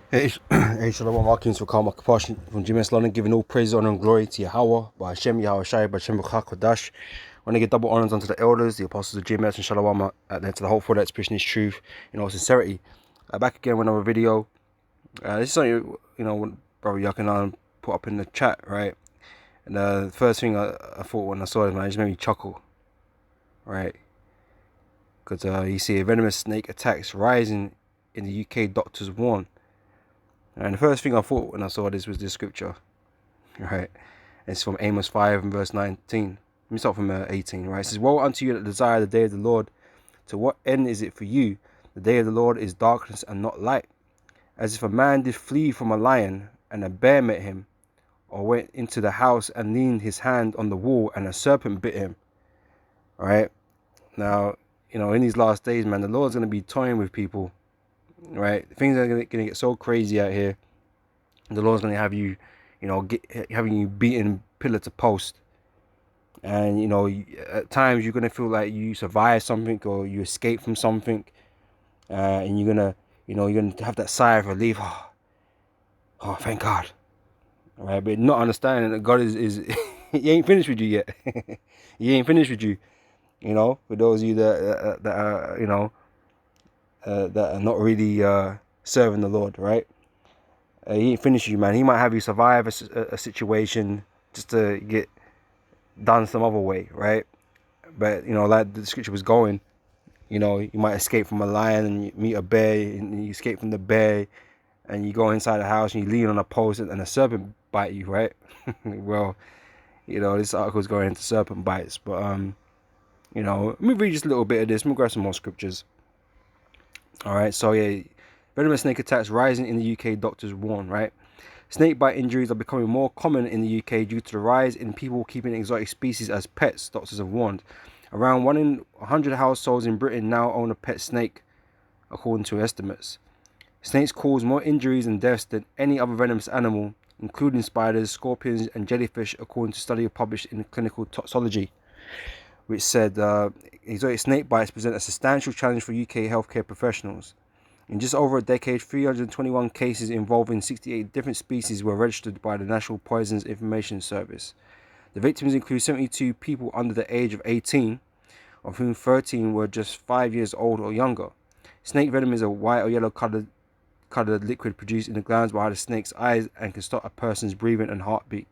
Hey, hey, Shalom Alkim for Karma Kapashin from GMS London, giving all praise, honor, and glory to Yahweh, by Hashem, Yahweh Shai, by Hashem Kodash. I want to give double honors unto the elders, the apostles of GMS, and Shalom, and then to the whole for that expression is truth, sincerity. Back again with another video. This is something, Brother Yakinan put up in the chat, right? And the first thing I thought when I saw it, man, it just made me chuckle, right? Because you see a venomous snake attacks rising in the UK, doctors warn. And the first thing I thought when I saw this was this scripture, right? It's from Amos 5 and verse 19. Let me start from 18, right? It says, "Woe unto you that desire the day of the Lord. To what end is it for you? The day of the Lord is darkness and not light. As if a man did flee from a lion, and a bear met him, or went into the house and leaned his hand on the wall, and a serpent bit him." All right? Now, in these last days, man, the Lord's going to be toying with people, right? Things are going to get so crazy out here. The Lord's going to have you, having you beaten pillar to post. And, at times you're going to feel like you survived something or you escaped from something. And you're going to have that sigh of relief. Oh, thank God. All right, but not understanding that God is he ain't finished with you yet. He ain't finished with you. For those of you that are, that are not really serving the Lord, right? He ain't finished with you, man. He might have you survive a situation just to get done some other way, right? But like the scripture was going, you might escape from a lion and you meet a bear, and you escape from the bear, and you go inside the house and you lean on a post and a serpent bite you, right? Well, this article is going into serpent bites, but let me read just a little bit of this. Let me grab some more scriptures. All right, so yeah, venomous snake attacks rising in the UK, doctors warn, right? Snake bite injuries are becoming more common in the UK due to the rise in people keeping exotic species as pets, doctors have warned. Around 1 in 100 households in Britain now own a pet snake, according to estimates. Snakes cause more injuries and deaths than any other venomous animal, including spiders, scorpions, and jellyfish, according to a study published in Clinical Toxicology, which said exotic snake bites present a substantial challenge for UK healthcare professionals. In just over a decade, 321 cases involving 68 different species were registered by the National Poisons Information Service. The victims include 72 people under the age of 18, of whom 13 were just 5 years old or younger. Snake venom is a white or yellow colored liquid produced in the glands behind the snake's eyes and can stop a person's breathing and heartbeat.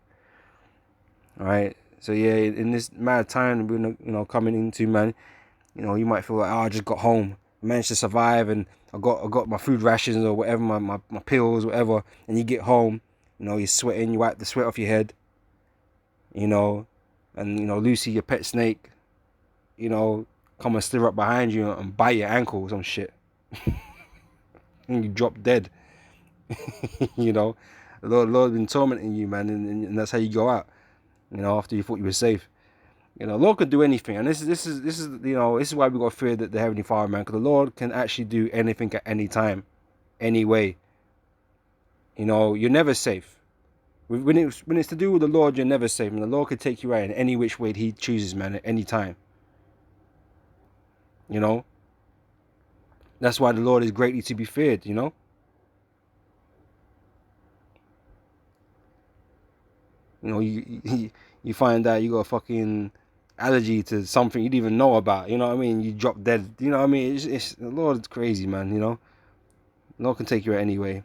All right. So yeah, in this mad time we're coming into, man, you might feel like, oh, I just got home, I managed to survive, and I got my food rations or whatever, my pills, whatever, and you get home, you're sweating, you wipe the sweat off your head, and Lucy, your pet snake, come and slither up behind you and bite your ankle or some shit. And you drop dead. The Lord been tormenting you, man, and that's how you go out, after you thought you were safe. Lord could do anything, and this is why we got to fear the Heavenly Father, man, because the Lord can actually do anything at any time, any way. You're never safe. When it's to do with the Lord, you're never safe, and the Lord could take you out in any which way He chooses, man, at any time. That's why the Lord is greatly to be feared. You find out you got a fucking allergy to something you didn't even know about. You know what I mean? You drop dead. You know what I mean? It's the Lord's crazy, man. The Lord can take you out anyway.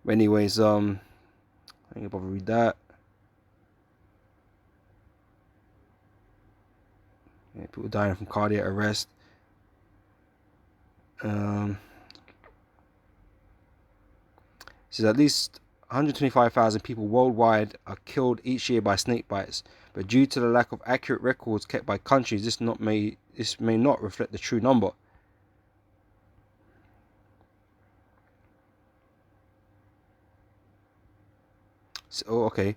But anyways, I ain't probably read that. Yeah, people dying from cardiac arrest. Says at least 125,000 people worldwide are killed each year by snake bites, but due to the lack of accurate records kept by countries, this may not reflect the true number. So, okay.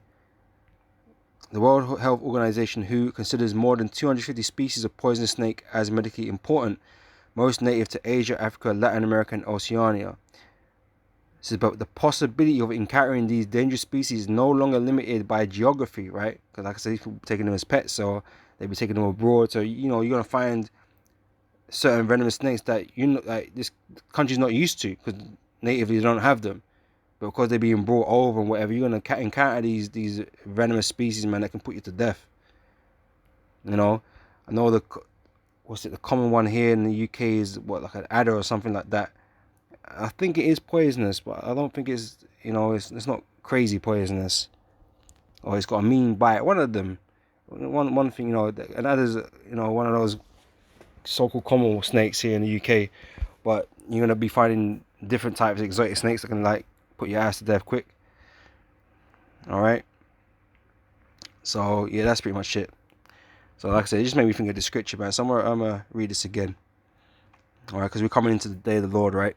The World Health Organization, WHO, considers more than 250 species of poisonous snake as medically important, most native to Asia, Africa, Latin America, and Oceania. Says, but the possibility of encountering these dangerous species is no longer limited by geography, right? Because like I said, people taking them as pets, so they be taking them abroad. So you're gonna find certain venomous snakes that like this country's not used to because natively they don't have them. But because they're being brought over and whatever, you're gonna encounter these venomous species, man, that can put you to death. You know, I know the common one here in the UK is what, like an adder or something like that. I think it is poisonous, but I don't think it's, you know, it's not crazy poisonous, or it's got a mean bite. One of them, one thing, you know, and that is, you know, one of those so-called common snakes here in the UK. But you're gonna be finding different types of exotic snakes that can like put your ass to death quick. All right. So yeah, that's pretty much it. So like I said, it just made me think of the scripture, man. Somewhere I'm gonna read this again. All right, because we're coming into the day of the Lord, right?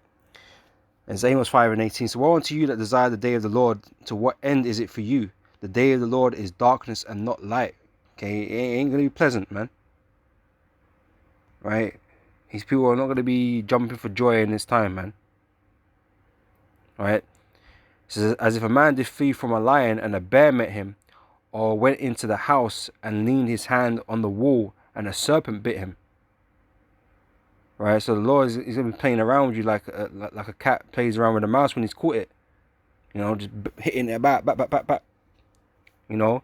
And it's Amos 5:18. So woe unto you that desire the day of the Lord. To what end is it for you? The day of the Lord is darkness and not light. Okay, it ain't gonna be pleasant, man. Right? These people are not gonna be jumping for joy in this time, man. Right? It says, as if a man did flee from a lion and a bear met him, or went into the house and leaned his hand on the wall and a serpent bit him. Right? So the Lord is going to be playing around with you like a cat plays around with a mouse when he's caught it. You know, just hitting it back. You know,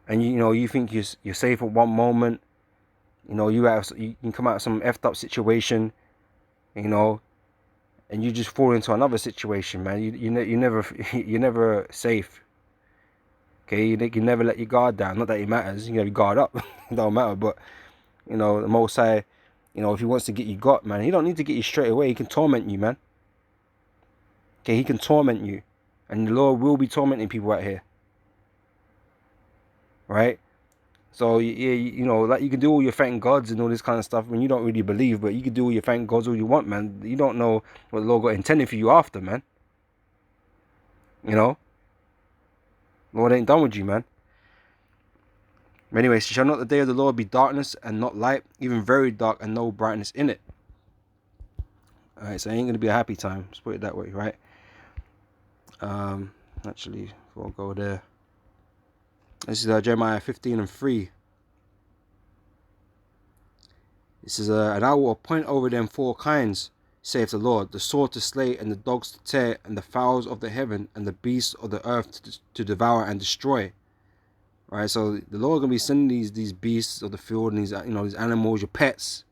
and you know you think you're safe at one moment. You know, you can come out of some effed up situation. You know, and you just fall into another situation, man. You're never safe. Okay, you never let your guard down. Not that it matters. You have your guard up. It don't matter. But you know, the Most High, you know, if he wants to get you got, man, he don't need to get you straight away. He can torment you, man. Okay, he can torment you, and the Lord will be tormenting people out here. Right? So yeah, you know, like you can do all your thank gods and all this kind of stuff when you don't really believe, but you can do all your thank gods all you want, man. You don't know what the Lord got intended for you after, man. You know, Lord ain't done with you, man. Anyway, shall not the day of the Lord be darkness and not light, even very dark and no brightness in it? Alright, so it ain't going to be a happy time. Let's put it that way, right? Actually, before I go there. This is Jeremiah 15:3. This is, and I will appoint over them 4 kinds, saith the Lord, the sword to slay, and the dogs to tear, and the fowls of the heaven, and the beasts of the earth to devour and destroy. Right, so the Lord gonna be sending these beasts of the field and these, you know, these animals, your pets,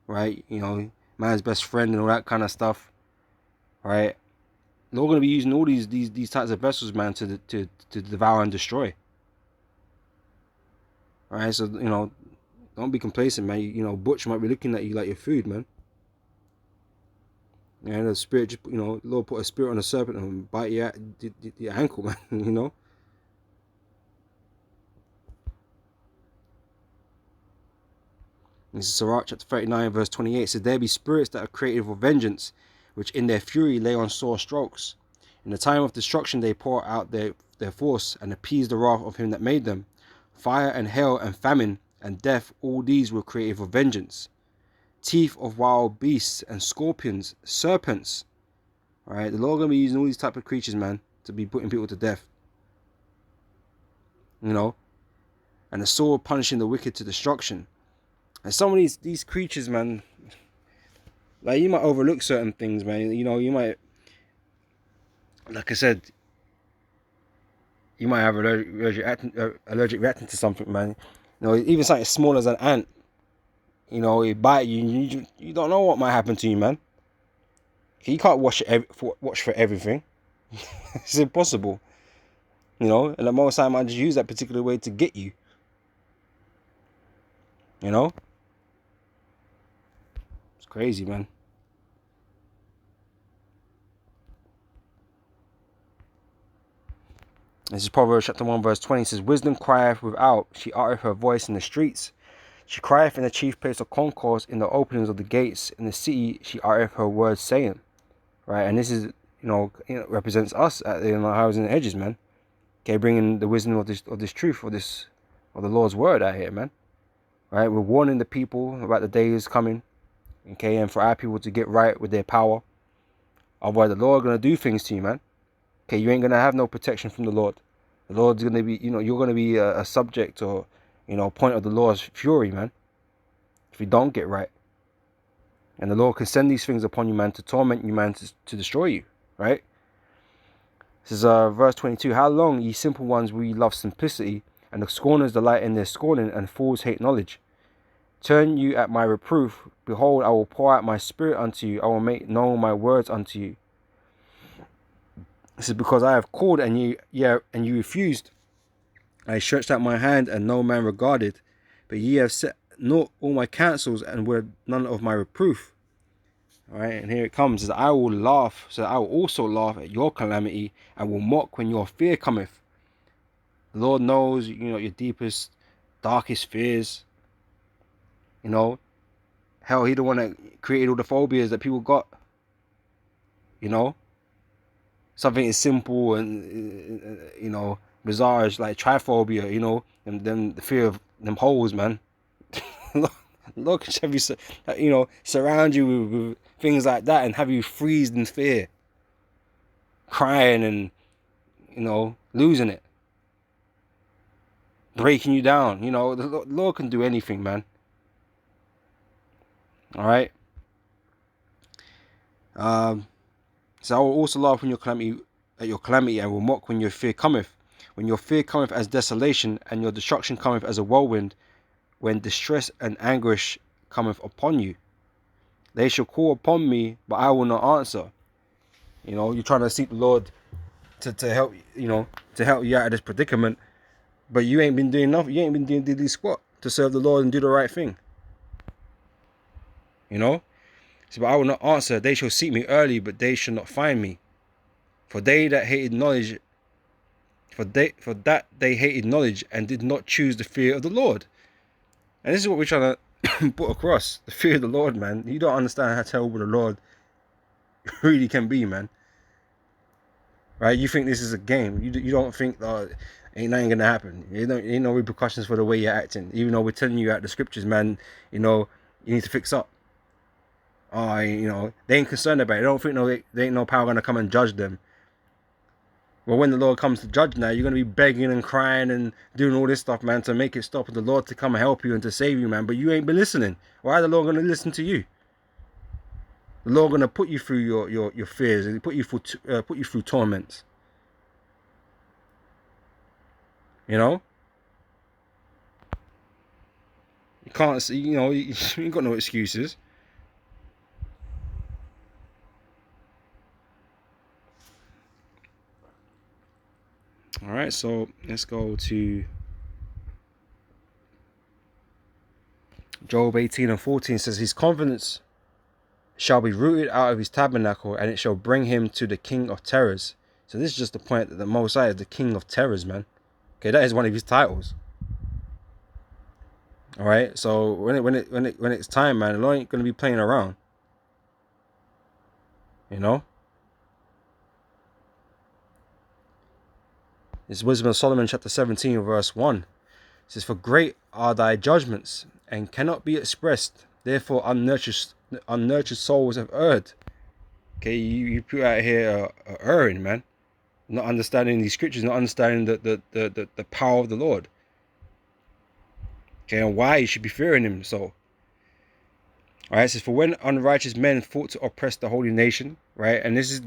right? You know, man's best friend and all that kind of stuff, right? The Lord gonna be using all these types of vessels, man, to devour and destroy. Right, so you know, don't be complacent, man. You know, Butch might be looking at you like your food, man. And the spirit, just, you know, the Lord put a spirit on a serpent and bite your ankle, man. You know. This is Sirach chapter 39 verse 28. It says, there be spirits that are created for vengeance, which in their fury lay on sore strokes. In the time of destruction they pour out their force and appease the wrath of him that made them. Fire and hail and famine and death, all these were created for vengeance. Teeth of wild beasts and scorpions, serpents. Alright, the Lord gonna be using all these type of creatures, man, to be putting people to death. You know, and the sword punishing the wicked to destruction. And some of these creatures, man, like you might overlook certain things, man. You know, you might, like I said, you might have allergic reacting to something, man. You know, even something as small as an ant. You know, it bite you, and you don't know what might happen to you, man. You can't watch for everything. It's impossible. You know, and the most time I just use that particular way to get you. You know? It's crazy, man. This is Proverbs chapter 1 verse 20. It says, wisdom crieth without, she uttereth her voice in the streets. She crieth in the chief place of concourse, in the openings of the gates. In the city she uttereth her words, saying. Right, and this is, you know, represents us at the highways and the edges, man. Okay, bringing the wisdom of this truth, of the Lord's word out here, man. Right, we're warning the people about the days coming. Okay, and for our people to get right with their power. Otherwise, the Lord gonna do things to you, man. Okay, you ain't gonna have no protection from the Lord. The Lord's gonna be, you know, you're gonna be a subject or, you know, point of the Lord's fury, man. If you don't get right. And the Lord can send these things upon you, man, to torment you, man, to destroy you, right? This is verse 22. How long, ye simple ones, will ye love simplicity, and the scorners delight in their scorning, and fools hate knowledge? Turn you at my reproof. Behold, I will pour out my spirit unto you. I will make known my words unto you. This is because I have called, and you refused. I stretched out my hand, and no man regarded. But ye have set not all my counsels, and were none of my reproof. All right, and here it comes: is I will laugh, so I will also laugh at your calamity, and will mock when your fear cometh. The Lord knows, your deepest, darkest fears. Hell, he the one that created all the phobias that people got. Something is simple and bizarre, like tryphobia. And then the fear of them holes, man. Lord can have you, surround you with things like that and have you freezed in fear, crying and, losing it, breaking you down. The Lord can do anything, man. All right. So I will also laugh when your calamity, and will mock when your fear cometh. When your fear cometh as desolation, and your destruction cometh as a whirlwind, when distress and anguish cometh upon you. They shall call upon me, but I will not answer. You're trying to seek the Lord to help, to help you out of this predicament, but you ain't been doing nothing. You ain't been doing diddly squat to serve the Lord and do the right thing. So, but I will not answer. They shall seek me early, but they shall not find me. For they that hated knowledge, for that they hated knowledge and did not choose the fear of the Lord. And this is what we're trying to put across: the fear of the Lord, man. You don't understand how terrible the Lord really can be, man. Right? You think this is a game. You don't think ain't nothing gonna happen. Ain't no repercussions for the way you're acting. Even though we're telling you out the scriptures, man, you need to fix up. They ain't concerned about it. They don't think there ain't no power gonna come and judge them. Well, when the Lord comes to judge now, you're gonna be begging and crying and doing all this stuff, man, to make it stop, and the Lord to come and help you and to save you, man. But you ain't been listening. Why is the Lord gonna listen to you? The Lord gonna put you through your fears and put you through torments. You can't see. You ain't got no excuses. All right, so let's go to Job 18:14. Says, his confidence shall be rooted out of his tabernacle, and it shall bring him to the King of terrors. So this is just the point that the Most High is the King of terrors, man. Okay, that is one of his titles. All right, so when it's time, man, the Lord ain't gonna be playing around. It's Wisdom of Solomon, chapter 17, verse 1. It says, for great are thy judgments, and cannot be expressed. Therefore, unnurtured souls have erred. Okay, you put out here erring, man. Not understanding these scriptures, not understanding the power of the Lord. Okay, and why you should be fearing him so. Alright, it says, for when unrighteous men fought to oppress the holy nation, right? And this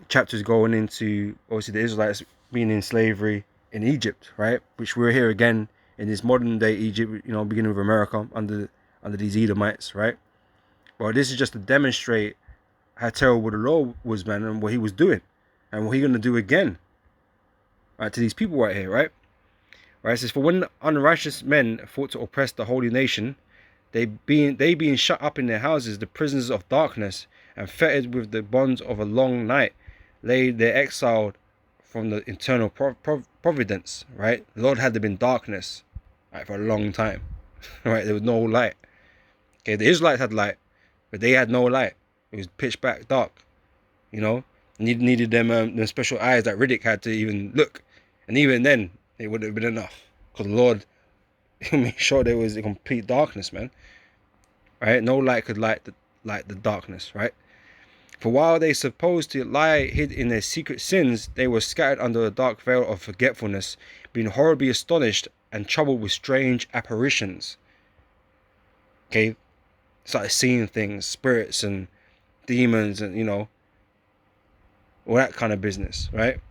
chapter is going into, obviously, the Israelites being in slavery in Egypt, right? Which we're here again in this modern day Egypt, beginning with America under these Edomites, right? Well, this is just to demonstrate how terrible the Lord was, man, and what he was doing, and what he's gonna do again, right, to these people right here, right? Right, it says, for when unrighteous men fought to oppress the holy nation, they being shut up in their houses, the prisoners of darkness, and fettered with the bonds of a long night, laid their exiled from the eternal providence, right? The Lord had been darkness, right, for a long time, right? There was no light. Okay, the Israelites had light, but they had no light. It was pitch black, dark. Needed them special eyes that Riddick had to even look, and even then it wouldn't have been enough, because the Lord made sure there was a complete darkness, man. Right? No light could light the darkness, right? For while they supposed to lie hid in their secret sins, they were scattered under a dark veil of forgetfulness, being horribly astonished and troubled with strange apparitions. Okay, started seeing things, spirits and demons, and all that kind of business, right? It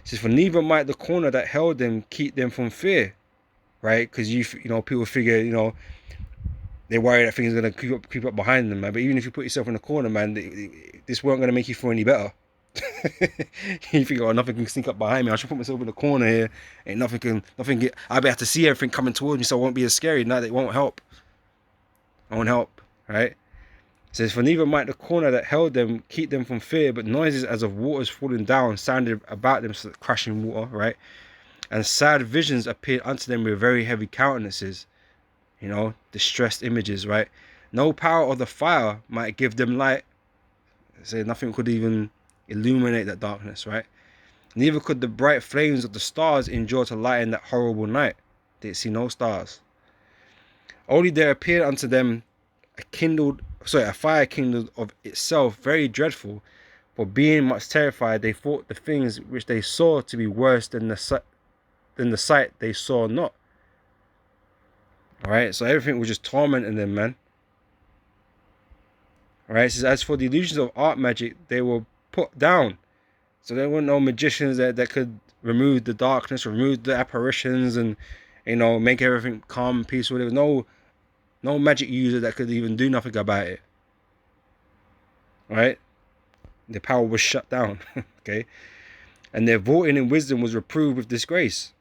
says, for neither might the corner that held them keep them from fear, right? Because you know, people figure, you know, they worry that things are gonna creep up behind them, man. But even if you put yourself in a corner, man, this weren't gonna make you feel any better. You think, oh, nothing can sneak up behind me. I should put myself in the corner here. Ain't nothing get. I'll be able to see everything coming towards me, so it won't be as scary. No, it won't help. It won't help, right? It says, for neither might the corner that held them keep them from fear, but noises as of waters falling down sounded about them, so crashing water, right? And sad visions appeared unto them with very heavy countenances, you know, distressed images, right? No power of the fire might give them light. So nothing could even illuminate that darkness, right? Neither could the bright flames of the stars endure to lighten that horrible night. They see no stars. Only there appeared unto them a fire kindled of itself, very dreadful. For being much terrified, they thought the things which they saw to be worse than the sight they saw not. Alright, so everything was just tormenting them, man. Alright, it says, as for the illusions of art magic, they were put down. So there were no magicians that could remove the darkness, remove the apparitions, and, you know, make everything calm and peaceful. There was no magic user that could even do nothing about it. Right? The power was shut down. Okay? And their vaulting in wisdom was reproved with disgrace.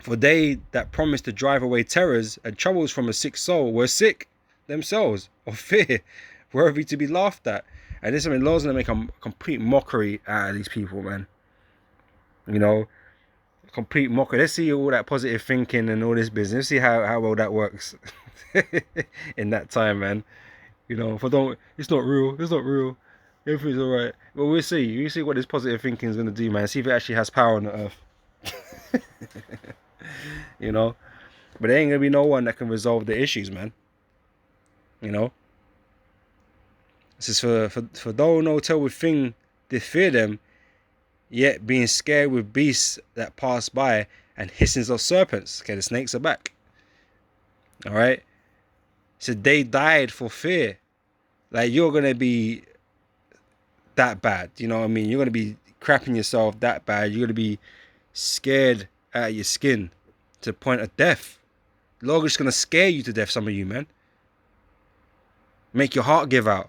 For they that promised to drive away terrors and troubles from a sick soul were sick themselves of fear, worthy to be laughed at. And this, I mean, Lord's gonna make a complete mockery out of these people, man. You know, complete mockery. Let's see all that positive thinking and all this business. Let's see how well that works in that time, man. You know, it's not real. It's not real. Everything's alright. Well, we'll see. We'll see what this positive thinking is gonna do, man. See if it actually has power on the earth. You know, but there ain't gonna be no one that can resolve the issues, man. You know. This is for though no tell with thing did fear them, yet being scared with beasts that pass by and hissings of serpents. Okay, the snakes are back. All right. So they died for fear. Like, you're gonna be that bad. You know what I mean? You're gonna be crapping yourself that bad. You're gonna be scared out of your skin to the point of death. Lord is gonna scare you to death. Some of you, man. Make your heart give out.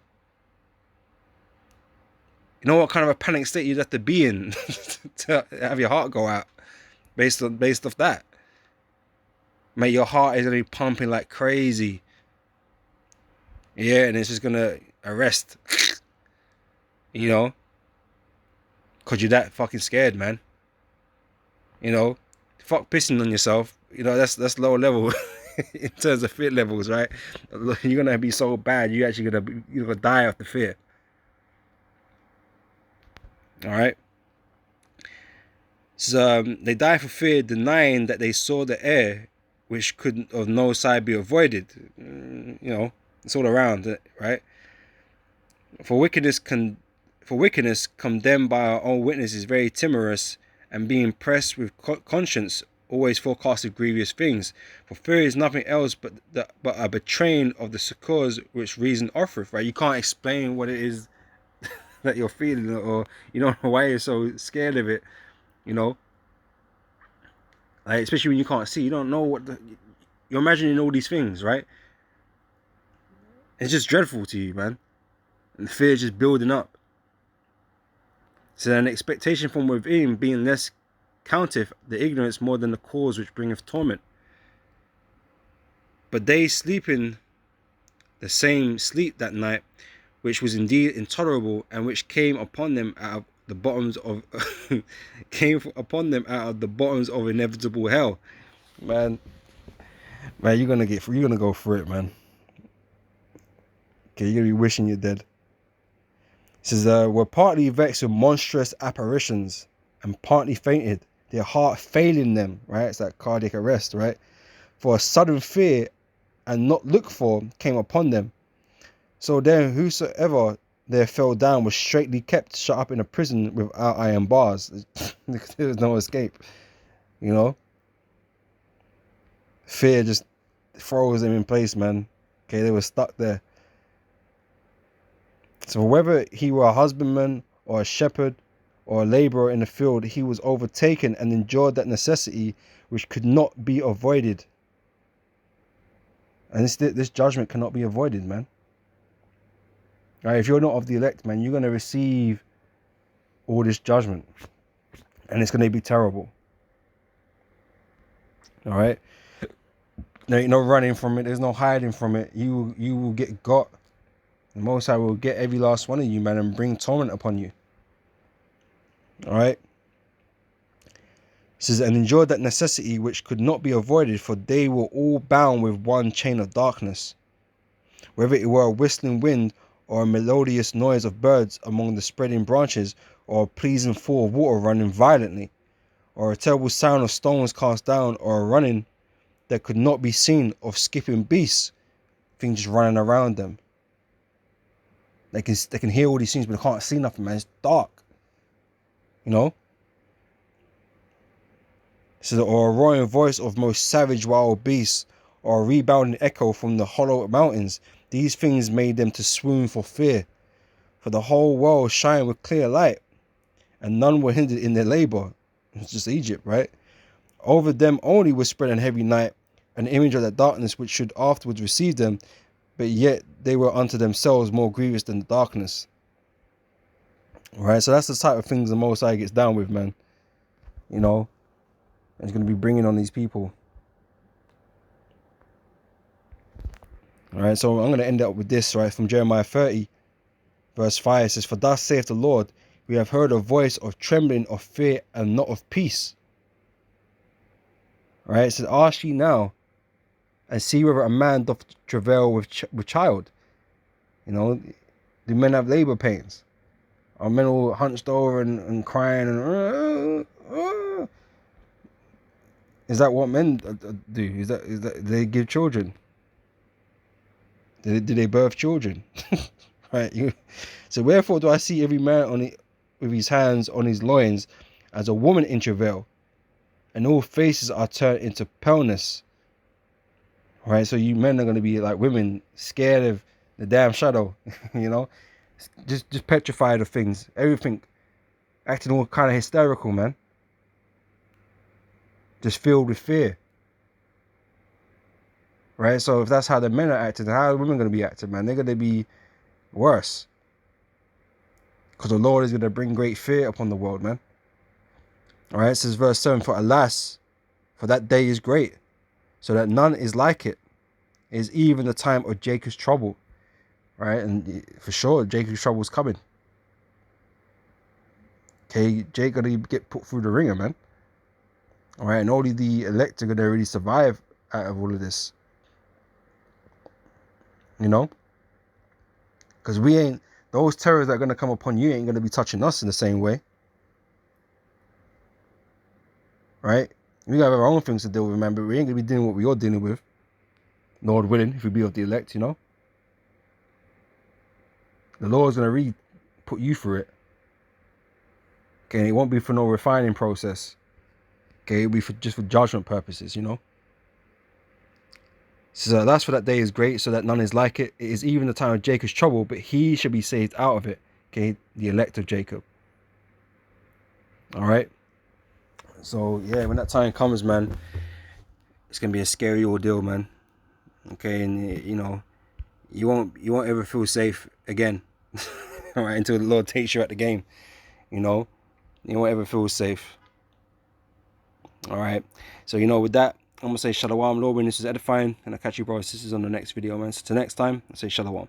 You know what kind of a panic state you'd have to be in to have your heart go out based off that. Mate, your heart is gonna be pumping like crazy. Yeah, and it's just gonna arrest. You know, cause you're that fucking scared, man. You know, fuck pissing on yourself. You know, that's lower level in terms of fear levels, right? You're gonna be so bad, you're gonna die of the fear. All right. So they die for fear, denying that they saw the air, which could of no side be avoided. You know, it's all around, right? For wickedness condemned by our own witness is very timorous, and being pressed with conscience always forecasted grievous things. For fear is nothing else but a betraying of the succours which reason offereth. Right? You can't explain what it is that you're feeling, or you don't know why you're so scared of it. You know, like, especially when you can't see, you don't know you're imagining all these things, right? It's just dreadful to you, man, and the fear is just building up. So an expectation from within being less counteth the ignorance more than the cause which bringeth torment. But they sleeping the same sleep that night, which was indeed intolerable, and which came upon them out of the bottoms of inevitable hell. Man, you're gonna go through it, man. Okay, you're gonna be wishing you're dead. It says, were partly vexed with monstrous apparitions, and partly fainted, their heart failing them, right? It's that cardiac arrest, right? For a sudden fear and not looked for came upon them. So then whosoever there fell down was straightly kept shut up in a prison without iron bars. There was no escape, you know? Fear just froze them in place, man. Okay, they were stuck there. So whether he were a husbandman or a shepherd or a laborer in the field, he was overtaken and endured that necessity which could not be avoided. And this judgment cannot be avoided, man. Right? If you're not of the elect, man, you're going to receive all this judgment. And it's going to be terrible. All right? There ain't no running from it. There's no hiding from it. You will get got. The Most High will get every last one of you, man, and bring torment upon you. All right? It says, and endured that necessity which could not be avoided, for they were all bound with one chain of darkness. Whether it were a whistling wind, or a melodious noise of birds among the spreading branches, or a pleasing fall of water running violently, or a terrible sound of stones cast down, or a running that could not be seen of skipping beasts, things just running around them. They can hear all these things, but they can't see nothing, man. It's dark. You know? So, or a roaring voice of most savage wild beasts, or a rebounding echo from the hollow mountains. These things made them to swoon for fear. For the whole world shined with clear light, and none were hindered in their labor. It's just Egypt, right? Over them only was spread an heavy night, an image of that darkness which should afterwards receive them, but yet they were unto themselves more grievous than the darkness. Right, so that's the type of things the Most High gets down with, man. You know, and he's going to be bringing on these people. All right, so I'm going to end up with this, right, from Jeremiah 30, verse 5. It says, for thus saith the Lord, we have heard a voice of trembling, of fear, and not of peace. All right, it says, ask ye now, and see whether a man doth travail with child. You know, do men have labor pains? Are men all hunched over and crying and is that what men do? Is that they give children? Do they birth children? Right. So wherefore do I see every man with his hands on his loins as a woman in travail, and all faces are turned into paleness. Right. So you men are going to be like women, scared of the damn shadow. You know, just petrified of things, everything, acting all kind of hysterical, man. Just filled with fear. Right? So if that's how the men are acting, how are women going to be acting, man? They're going to be worse. Because the Lord is going to bring great fear upon the world, man. All right, it says verse 7, for alas, for that day is great, so that none is like it. It is even the time of Jacob's trouble. Right? And for sure, Jacob's trouble is coming. Okay, Jake going to get put through the ringer, man. All right, and only the elect are going to really survive out of all of this. You know? Because those terrors that are going to come upon you ain't going to be touching us in the same way. Right? We got our own things to deal with, man, but we ain't going to be dealing with what you're dealing with. Lord willing, if we be of the elect, you know? The Lord's going to really put you through it. Okay, it won't be for no refining process. Okay, it'll be just for judgment purposes, you know? So that's for that day is great, so that none is like it. It is even the time of Jacob's trouble, but he shall be saved out of it. Okay, the elect of Jacob. All right. So yeah, when that time comes, man, it's gonna be a scary ordeal, man. Okay, and you know, you won't ever feel safe again. All right, until the Lord takes you out the game. You know, you won't ever feel safe. All right. So you know, with that, I'm gonna say Shalom, Lord, when this is edifying, and I'll catch you, brothers and sisters, on the next video, man. So till next time, I say Shalom.